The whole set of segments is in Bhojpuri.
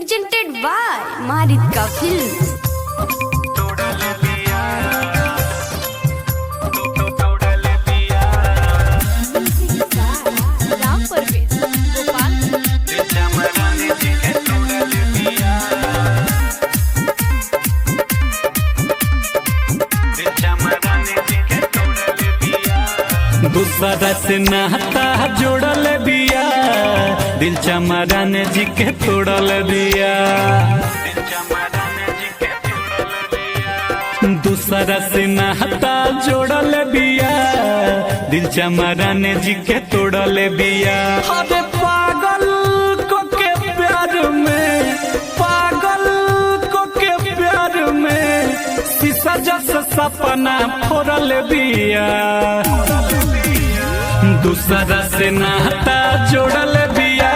presented by Maritka Films. दूसरा से नाता जोड़ल बिया, दिल चमरान जी के तोड़ल बिया। दूसरा से नाता जोड़ल बिया, दिल चमरान जी के तोड़ल बिया। अरे पागल को के प्यार में, पागल को के प्यार में शीशा जैसा सपना फोड़ल बिया। दूसरा से नाता जोड़ल बिया,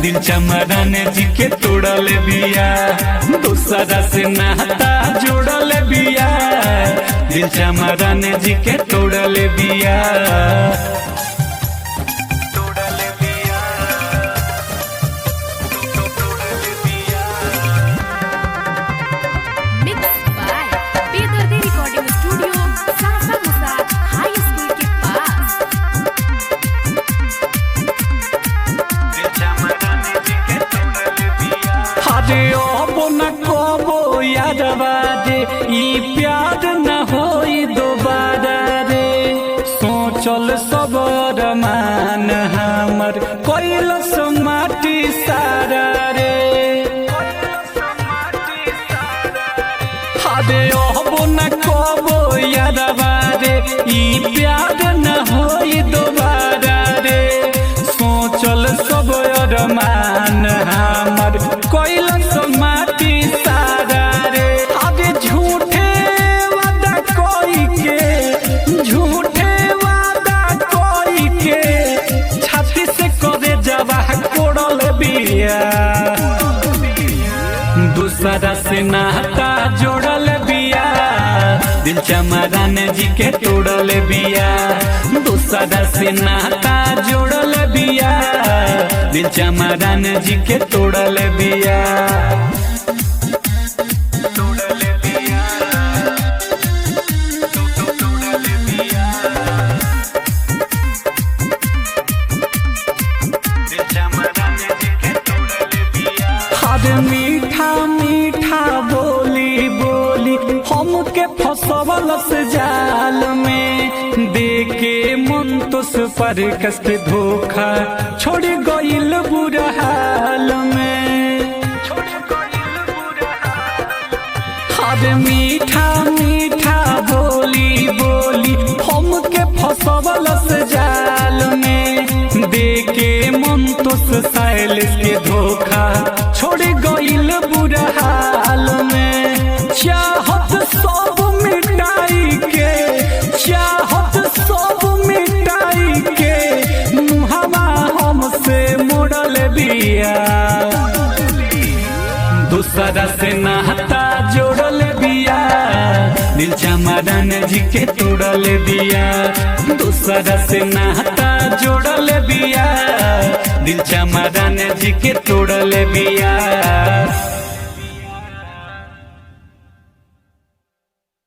दिल चमरान जी के तोड़ल बिया। दूसरा से नाता जोड़ल बिया, दिल चमरान जी के तोड़ल बिया। प्यार न होई दोबारा रे, सोचल सबर मान हमर कोइल माटी सारा रे। अरे ओबो न कबो यादवा रे, ई प्यार न होई दोबारा रे, सोचल सबर मान हमर कोइल माटी सारा रे। दूसरा से नाता जोड़ल बिया, दिल चमरान जी के तोड़ल बिया। दूसरा से नाता जोड़ल बिया, दिल चमरान जी के तोड़ल बिया। मीठा मीठा बोली बोली हमके फसवल से जाल में, देके मन तो पर कस के धोखा छोड़ गइल बुरा हाल में। अरे मीठा मीठा बोली बोली हमके फसवल से जाल में, देके मन तो साइल के धोखा छोड़ गइल बुरा हाल में। चाहत सब मिटाई के, चाहत सब मिटाई के मुहवा हमसे मोड़ल बिया। दूसरा से नाता जोड़ल बिया, दिल चमरान जी के तोड़ल बिया। दूसरा से नाता जोड़ल बिया, दिल चमरान जी के तोड़ल बिया।